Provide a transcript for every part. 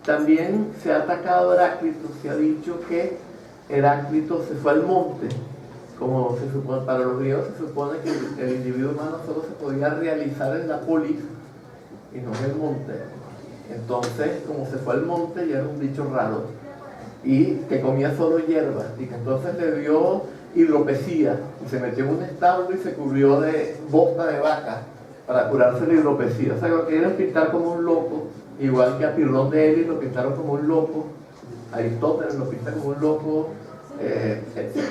También se ha atacado a Heráclito, se ha dicho que Heráclito se fue al monte, como se supone, para los griegos se supone que el individuo humano solo se podía realizar en la polis y no en el monte. Entonces, como se fue al monte, ya era un bicho raro y que comía solo hierbas, y que entonces le dio hidropesía y se metió en un establo y se cubrió de bosta de vaca para curarse la hidropesía. O sea, lo querían pintar como un loco, igual que a Pirrón de Elis lo pintaron como un loco, Aristóteles lo pinta como un loco, etc.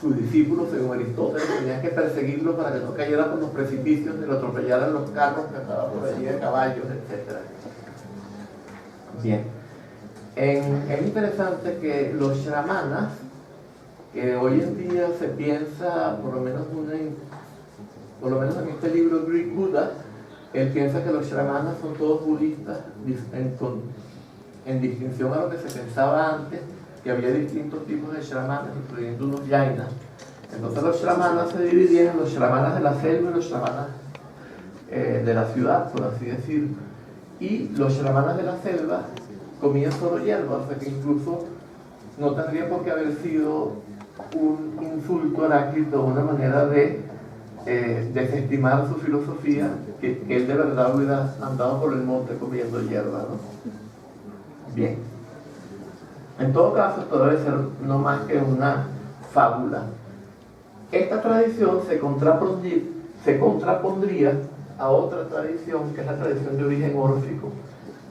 Sus discípulos, según Aristóteles, tenían que perseguirlo para que no cayera por los precipicios ni lo atropellaran los carros que andaban por allí de caballos, etc. Bien. Es interesante que los shramanas, que hoy en día se piensa, por lo menos en este libro Greek Buddha, él piensa que los shramanas son todos budistas, en distinción a lo que se pensaba antes, que había distintos tipos de shramanas, incluyendo unos jainas. Entonces los shramanas se dividían en los shramanas de la selva y los shramanas de la ciudad, por así decir. Y los shramanas de la selva comían solo hierba, o sea que incluso no tendría por qué haber sido un insulto a Heráclito, una manera de desestimar su filosofía, que él de verdad hubiera andado por el monte comiendo hierba, ¿no? Bien. En todo caso, esto debe ser no más que una fábula. Esta tradición se contrapondría a otra tradición, que es la tradición de origen órfico.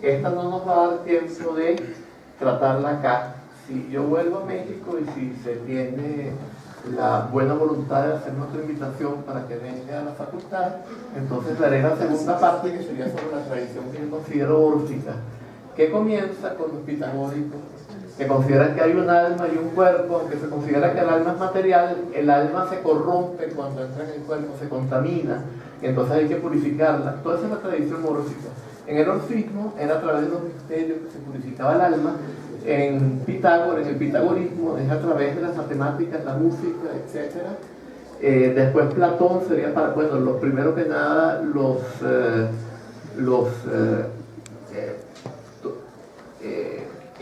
Esta no nos va a dar tiempo de tratarla acá. Si yo vuelvo a México y si se tiene la buena voluntad de hacerme otra invitación para que venga a la facultad, entonces daré la segunda parte, que sería sobre la tradición que yo considero órfica, que comienza con los pitagóricos, que consideran que hay un alma y un cuerpo, aunque se considera que el alma es material, el alma se corrompe cuando entra en el cuerpo, se contamina, y entonces hay que purificarla. Toda esa es la tradición órfica. En el orfismo era a través de los misterios que se purificaba el alma. En Pitágoras, en el pitagorismo, es a través de las matemáticas, la música, etc. Después Platón sería para, bueno, los primero que nada, los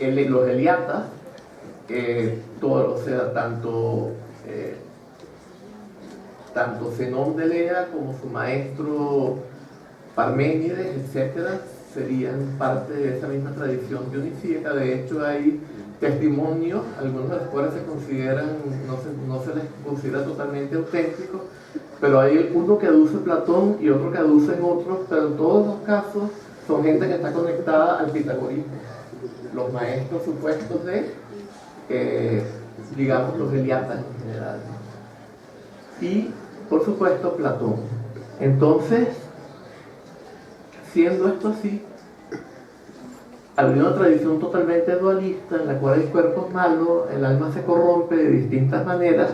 Heliatas, todo, o sea, tanto Zenón de Elea como su maestro Parménides, etcétera, serían parte de esa misma tradición dionisíaca. De hecho, hay testimonios, algunos de los cuales se consideran, no se les considera totalmente auténticos, pero hay uno que aduce Platón y otro que aducen otros, pero en todos los casos son gente que está conectada al pitagorismo, los maestros supuestos de, digamos, los Heliatas en general. Y, por supuesto, Platón. Entonces, siendo esto así, habría una tradición totalmente dualista en la cual el cuerpo es malo, el alma se corrompe de distintas maneras.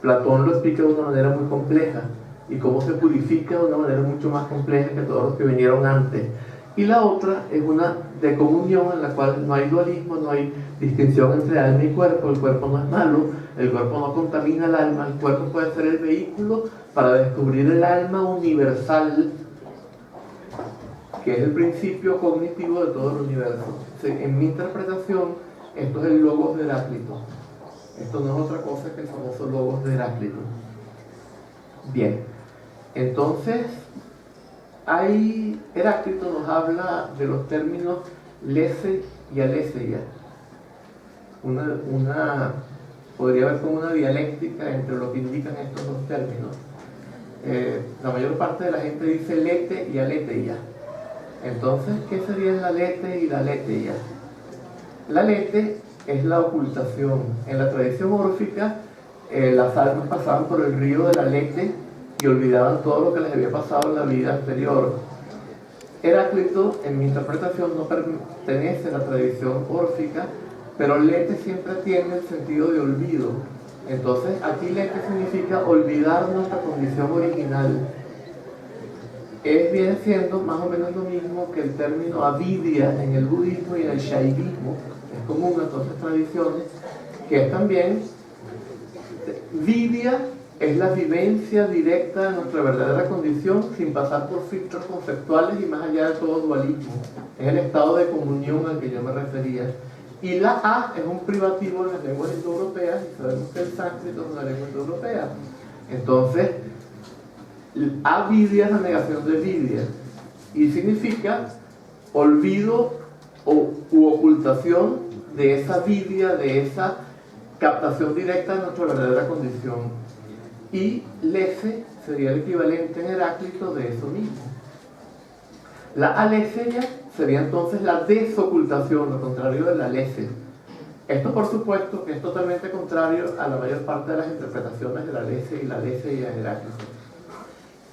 Platón lo explica de una manera muy compleja, y cómo se purifica de una manera mucho más compleja que todos los que vinieron antes. Y la otra es una de comunión en la cual no hay dualismo, no hay distinción entre alma y cuerpo. El cuerpo no es malo, el cuerpo no contamina el alma, el cuerpo puede ser el vehículo para descubrir el alma universal, que es el principio cognitivo de todo el universo. En mi interpretación, esto es el logos de Heráclito. Esto no es otra cosa que el famoso logos de Heráclito. Bien, entonces, Heráclito nos habla de los términos lese y aletheia. Podría haber como una dialéctica entre lo que indican estos dos términos. La mayor parte de la gente dice lete y aletheia. Entonces, ¿qué serían la lete y la aletheia? La lete es la ocultación. En la tradición órfica, las almas pasaban por el río de la lete y olvidaban todo lo que les había pasado en la vida anterior. Heráclito, en mi interpretación, no pertenece a la tradición órfica, pero lete siempre tiene el sentido de olvido. Entonces, aquí lete significa olvidar nuestra condición original. Viene siendo más o menos lo mismo que el término avidya en el budismo y en el shaivismo. Es común en todas las tradiciones, que es también vidya es la vivencia directa de nuestra verdadera condición sin pasar por filtros conceptuales y más allá de todo dualismo. Es el estado de comunión al que yo me refería. Y la A es un privativo en las lenguas indoeuropeas y sabemos que el sánscrito es una lengua indoeuropea. Entonces, avidya es la negación de vidya y significa olvido u ocultación de esa vidya, de esa captación directa de nuestra verdadera condición. Y lese sería el equivalente en Heráclito de eso mismo. La aletheia sería entonces la desocultación, lo contrario de la lese. Esto por supuesto que es totalmente contrario a la mayor parte de las interpretaciones de la lese y la aletheia en Heráclito,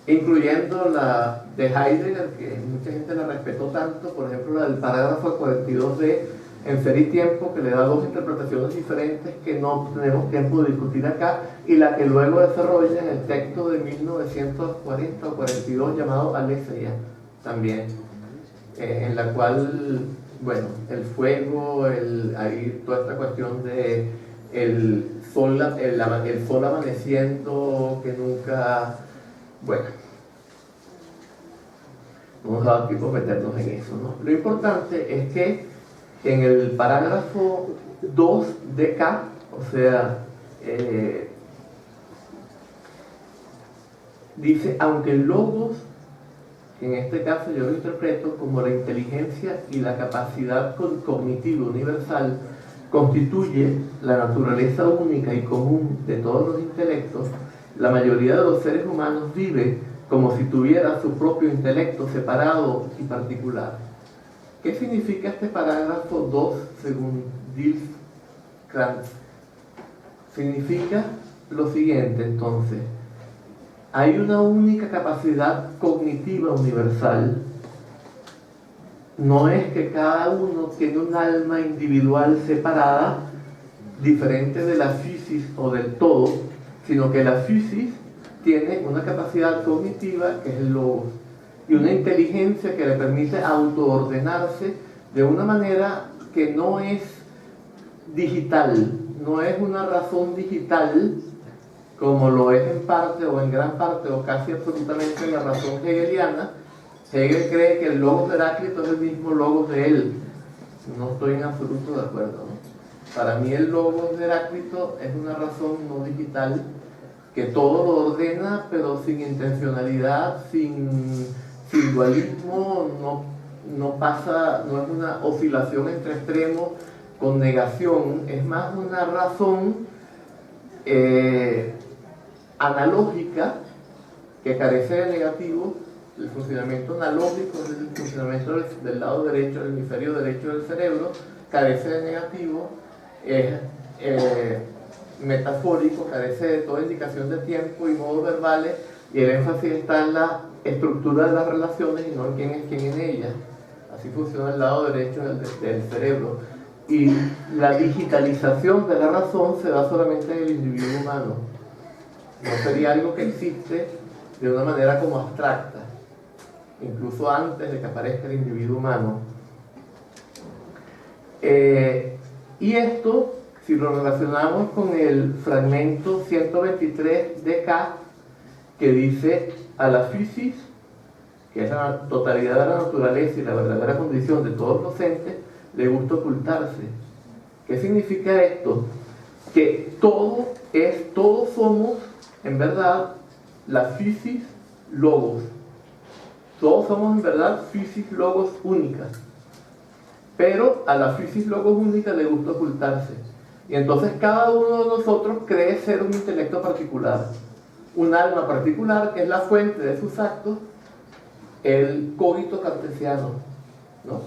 incluyendo la de Heidegger, que mucha gente la respetó tanto, por ejemplo la del parágrafo 42d en Ser y Tiempo, que le da dos interpretaciones diferentes que no tenemos tiempo de discutir acá, y la que luego desarrolla en el texto de 1940 o 42 llamado Aletheia también, en la cual, bueno, el fuego, ahí toda esta cuestión de el sol amaneciendo que nunca, bueno, no nos da tiempo meternos en eso, ¿no? Lo importante es que en el parágrafo 2 de K, o sea, dice, aunque el logos, en este caso yo lo interpreto como la inteligencia y la capacidad cognitiva universal, constituye la naturaleza única y común de todos los intelectos, la mayoría de los seres humanos vive como si tuviera su propio intelecto separado y particular. ¿Qué significa este parágrafo 2 según Diels Krantz? Significa lo siguiente, entonces. Hay una única capacidad cognitiva universal. No es que cada uno tiene un alma individual separada, diferente de la physis o del todo, sino que la physis tiene una capacidad cognitiva que es el logos, y una inteligencia que le permite autoordenarse de una manera que no es digital, no es una razón digital como lo es en parte o en gran parte o casi absolutamente en la razón hegeliana. Hegel cree que el logos de Heráclito es el mismo logos de él. No estoy en absoluto de acuerdo, ¿no? Para mí el logos de Heráclito es una razón no digital que todo lo ordena, pero sin intencionalidad, sin dualismo, no pasa, no es una oscilación entre extremos con negación, es más una razón analógica que carece de negativo. El funcionamiento analógico es el funcionamiento del lado derecho, del hemisferio derecho del cerebro, carece de negativo, es metafórico, carece de toda indicación de tiempo y modos verbales, y el énfasis está en la estructura de las relaciones y no en quién es quién en ellas. Así funciona el lado derecho del cerebro. Y la digitalización de la razón se da solamente en el individuo humano. No sería algo que existe de una manera como abstracta, incluso antes de que aparezca el individuo humano. Y esto, si lo relacionamos con el fragmento 123 de K, que dice a la physis, que es la totalidad de la naturaleza y la verdadera condición de todos los entes, le gusta ocultarse. ¿Qué significa esto? Que todos somos, en verdad, la physis logos. Todos somos, en verdad, physis logos únicas. Pero a la physis logos única le gusta ocultarse. Y entonces cada uno de nosotros cree ser un intelecto particular, un alma particular que es la fuente de sus actos, el cogito cartesiano, ¿no?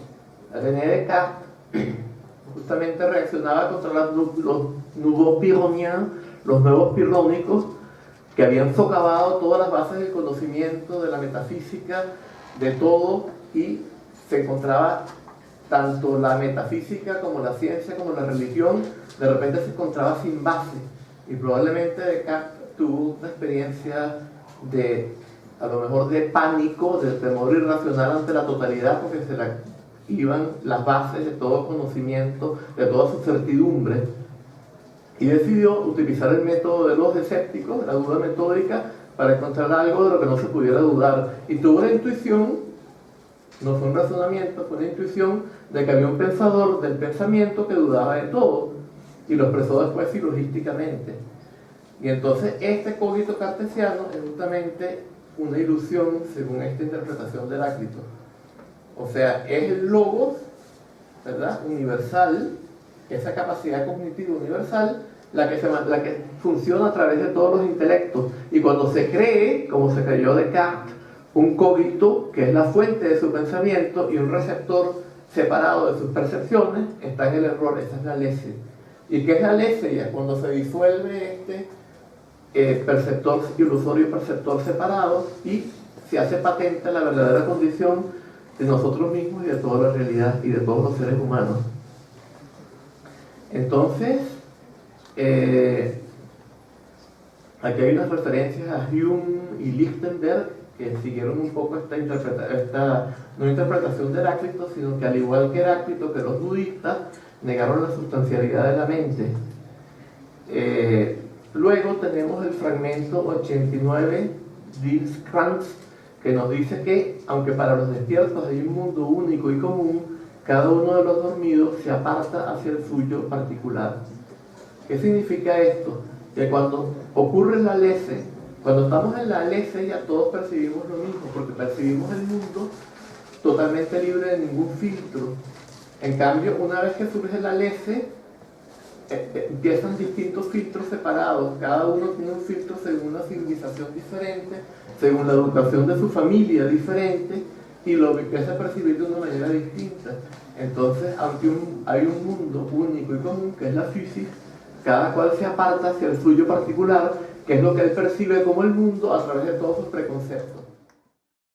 René Descartes justamente reaccionaba contra los nouveaux pyrrhoniens, los nuevos pirrónicos, que habían socavado todas las bases del conocimiento, de la metafísica, de todo, y se encontraba tanto la metafísica como la ciencia como la religión, de repente se encontraba sin base, y probablemente Descartes tuvo una experiencia a lo mejor de pánico, de temor irracional ante la totalidad, porque se la iban las bases de todo conocimiento, de toda su certidumbre, y decidió utilizar el método de los escépticos, la duda metódica, para encontrar algo de lo que no se pudiera dudar. Y tuvo la intuición, no fue un razonamiento, fue una intuición de que había un pensador del pensamiento que dudaba de todo, y lo expresó después silogísticamente. Y entonces este cogito cartesiano es justamente una ilusión según esta interpretación de Heráclito. O sea, es el logos, ¿verdad?, universal, esa capacidad cognitiva universal, la que funciona a través de todos los intelectos. Y cuando se cree, como se creyó Descartes, un cogito que es la fuente de su pensamiento y un receptor separado de sus percepciones, está en el error. Esa es la lese. ¿Y qué es la lese? Cuando se disuelve este perceptor ilusorio y perceptor separado y se hace patente la verdadera condición de nosotros mismos y de toda la realidad y de todos los seres humanos. Entonces, aquí hay unas referencias a Hume y Lichtenberg que siguieron un poco esta no interpretación de Heráclito, sino que al igual que Heráclito, que los budistas negaron la sustancialidad de la mente. Luego tenemos el fragmento 89 de Krantz, que nos dice que, aunque para los despiertos hay un mundo único y común, cada uno de los dormidos se aparta hacia el suyo particular. ¿Qué significa esto? Que cuando ocurre la lese, cuando estamos en la lese ya todos percibimos lo mismo, porque percibimos el mundo totalmente libre de ningún filtro. En cambio, una vez que surge la lese, empiezan distintos filtros separados, cada uno tiene un filtro según una civilización diferente, según la educación de su familia diferente, y lo empieza a percibir de una manera distinta. Entonces, aunque hay un mundo único y común, que es la física, cada cual se aparta hacia el suyo particular, que es lo que él percibe como el mundo a través de todos sus preconceptos.